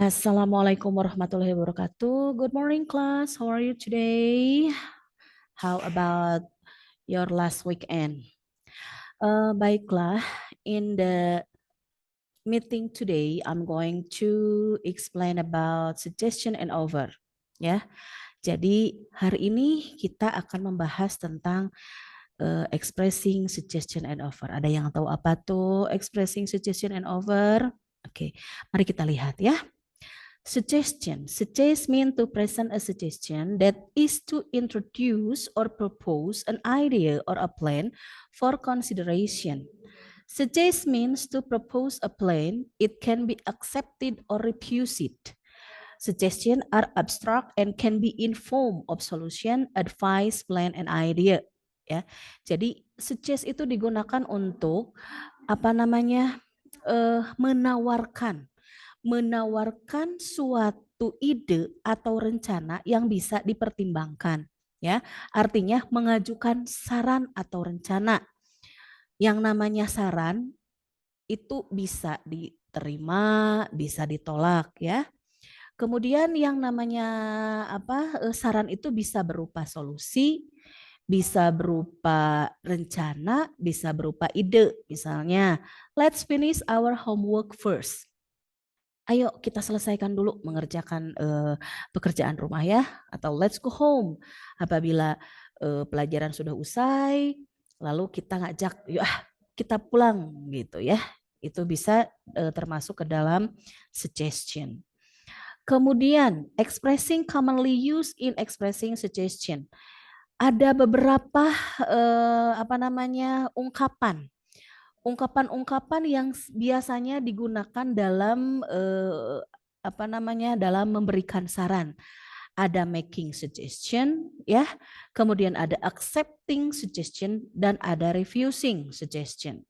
Assalamualaikum warahmatullahi wabarakatuh. Good morning, class. How are you today? How about your last weekend? Baiklah, in the meeting today, I'm going to explain about suggestion and offer. Ya, jadi hari ini kita akan membahas tentang expressing suggestion and offer. Ada yang tahu apa tuh expressing suggestion and offer? Oke, mari kita lihat ya. Suggestion. Suggest means to present a suggestion that is to introduce or propose an idea or a plan for consideration. Suggest means to propose a plan. It can be accepted or refused. Suggestions are abstract and can be in form of solution, advice, plan, and idea. Ya, jadi suggest itu digunakan untuk apa namanya menawarkan suatu ide atau rencana yang bisa dipertimbangkan. Ya, artinya mengajukan saran atau rencana. Yang namanya saran itu bisa diterima, bisa ditolak ya. Kemudian yang namanya saran itu bisa berupa solusi, bisa berupa rencana, bisa berupa ide. Misalnya, let's finish our homework first. Ayo kita selesaikan dulu mengerjakan pekerjaan rumah ya, atau let's go home. Apabila pelajaran sudah usai, lalu kita ngajak, yuk kita pulang gitu ya. Itu bisa termasuk ke dalam suggestion. Kemudian, expressing commonly used in expressing suggestion. Ada beberapa ungkapan yang biasanya digunakan dalam dalam memberikan saran. Ada making suggestion ya, kemudian ada accepting suggestion dan ada refusing suggestion.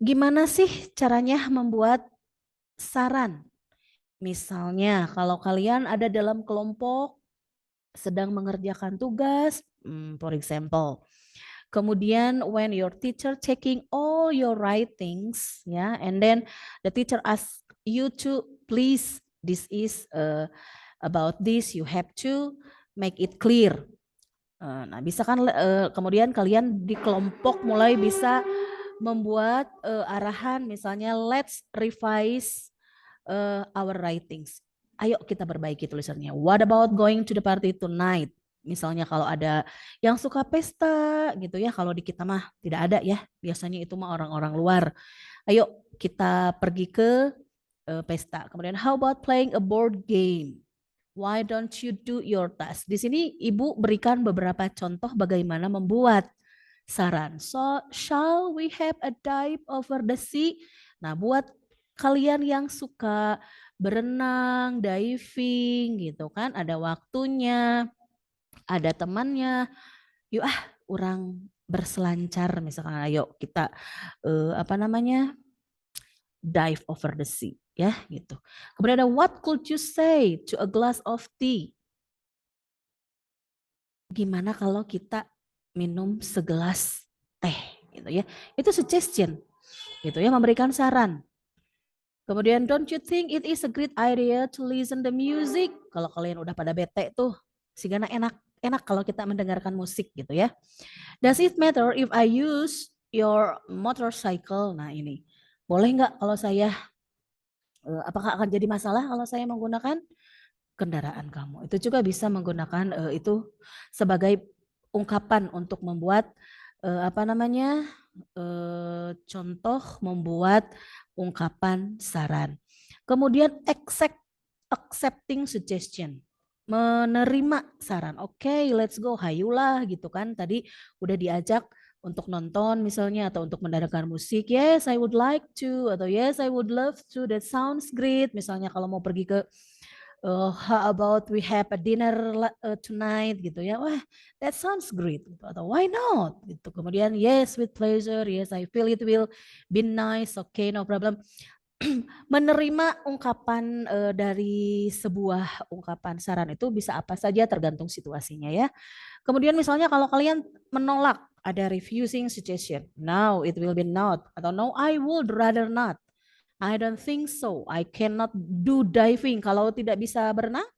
Gimana sih caranya membuat saran? Misalnya kalau kalian ada dalam kelompok sedang mengerjakan tugas, for example, kemudian when your teacher checking all your writings, ya, and then the teacher ask you to please, this is about this, you have to make it clear. Nah, bisa kan kemudian kalian di kelompok mulai bisa membuat arahan, misalnya let's revise our writings. Ayo kita perbaiki tulisannya. What about going to the party tonight? Misalnya kalau ada yang suka pesta gitu ya, kalau di kita mah tidak ada ya, biasanya itu mah orang-orang luar. Ayo kita pergi ke pesta. Kemudian how about playing a board game? Why don't you do your task? Di sini Ibu berikan beberapa contoh bagaimana membuat saran. So, shall we have a dive over the sea? Nah, buat kalian yang suka berenang, diving gitu kan, ada waktunya, ada temannya, yuk orang berselancar misalkan, ayo kita dive over the sea ya gitu. Kemudian ada what could you say to a glass of tea? Gimana kalau kita minum segelas teh gitu ya. Itu suggestion gitu ya, memberikan saran. Kemudian don't you think it is a great idea to listen the music? Kalau kalian udah pada bete tuh, sehingga enak kalau kita mendengarkan musik gitu ya. Does it matter if I use your motorcycle? Nah ini, boleh nggak kalau saya, apakah akan jadi masalah kalau saya menggunakan kendaraan kamu? Itu juga bisa menggunakan itu sebagai ungkapan untuk membuat contoh membuat ungkapan saran. Kemudian accepting suggestion, menerima saran. Oke, let's go, hayulah gitu kan. Tadi udah diajak untuk nonton misalnya atau untuk mendengarkan musik. Yes, I would like to, atau yes, I would love to. That sounds great. Misalnya kalau mau pergi ke how about we have a dinner tonight gitu ya. Wah, that sounds great. Atau why not gitu. Kemudian yes, with pleasure. Yes, I feel it will be nice. Okay, no problem. Menerima ungkapan dari sebuah ungkapan saran itu bisa apa saja tergantung situasinya ya. Kemudian misalnya kalau kalian menolak, ada refusing suggestion. No, it will be not. Atau no, I would rather not. I don't think so. I cannot do diving. Kalau tidak bisa berenang,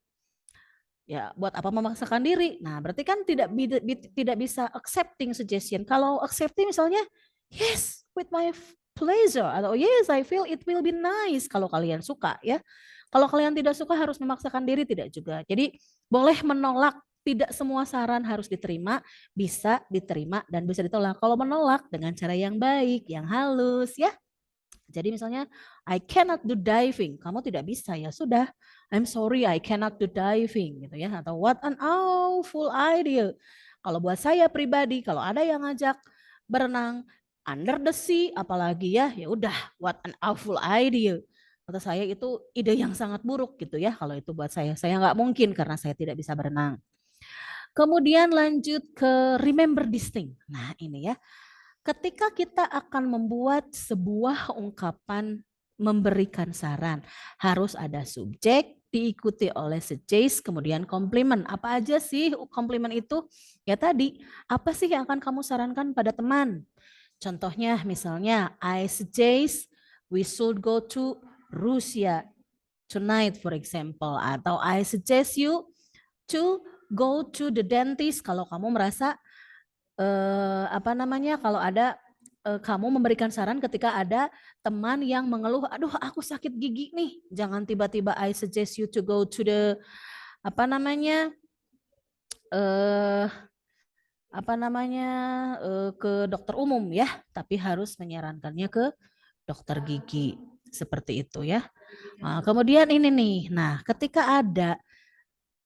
ya buat apa memaksakan diri? Nah, berarti kan tidak bisa accepting suggestion. Kalau accepting misalnya, yes, with my pleasure atau yes, I feel it will be nice kalau kalian suka ya. Kalau kalian tidak suka harus memaksakan diri tidak juga. Jadi boleh menolak, tidak semua saran harus diterima, bisa diterima dan bisa ditolak. Kalau menolak dengan cara yang baik, yang halus ya. Jadi misalnya I cannot do diving, kamu tidak bisa ya sudah. I'm sorry I cannot do diving gitu ya. Atau what an awful idea. Kalau buat saya pribadi, kalau ada yang ngajak berenang under the sea, apalagi ya udah what an awful idea. Kata saya itu ide yang sangat buruk gitu ya. Kalau itu buat saya nggak mungkin karena saya tidak bisa berenang. Kemudian lanjut ke remember this thing. Nah ini ya, ketika kita akan membuat sebuah ungkapan memberikan saran, harus ada subjek, diikuti oleh suggest, kemudian komplement. Apa aja sih komplement itu? Ya tadi, apa sih yang akan kamu sarankan pada teman? Contohnya misalnya, I suggest we should go to Russia tonight for example. Atau I suggest you to go to the dentist kalau kamu merasa kalau ada kamu memberikan saran ketika ada teman yang mengeluh, aduh aku sakit gigi nih, jangan tiba-tiba I suggest you to go to the eh ke dokter umum ya, tapi harus menyarankannya ke dokter gigi seperti itu ya. Nah, kemudian ini nih, nah ketika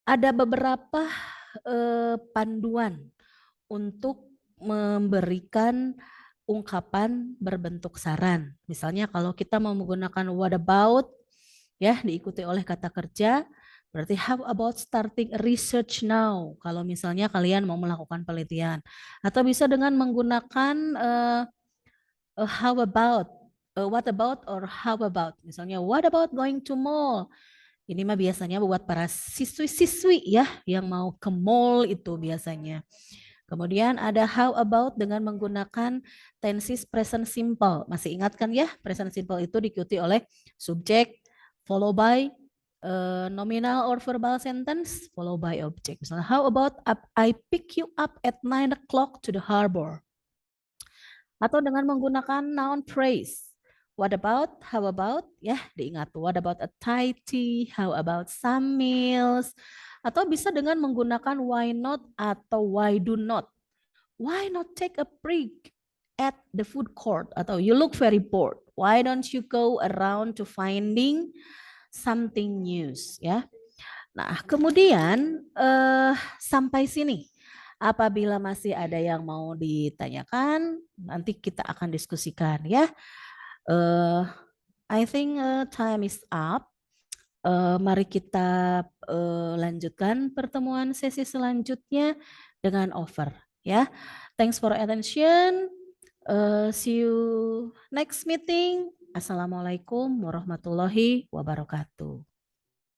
ada beberapa panduan untuk memberikan ungkapan berbentuk saran. Misalnya kalau kita mau menggunakan what about ya diikuti oleh kata kerja, berarti how about starting research now kalau misalnya kalian mau melakukan penelitian. Atau bisa dengan menggunakan how about, what about or how about. Misalnya what about going to mall. Ini mah biasanya buat para siswi-siswi ya yang mau ke mall itu biasanya. Kemudian ada how about dengan menggunakan tenses present simple. Masih ingat kan ya? Present simple itu diikuti oleh subjek, follow by nominal or verbal sentence, follow by object. Misalnya, how about I pick you up at 9 o'clock to the harbor. Atau dengan menggunakan noun phrase. What about, how about, ya diingat. What about a Thai tea, how about some meals. Atau bisa dengan menggunakan why not atau why do not. Why not take a break at the food court? Atau you look very bored. Why don't you go around to finding something new? Ya. Nah, kemudian sampai sini. Apabila masih ada yang mau ditanyakan, nanti kita akan diskusikan ya. I think time is up. Mari kita lanjutkan pertemuan sesi selanjutnya dengan offer ya. Thanks for attention. See you next meeting. Assalamualaikum warahmatullahi wabarakatuh.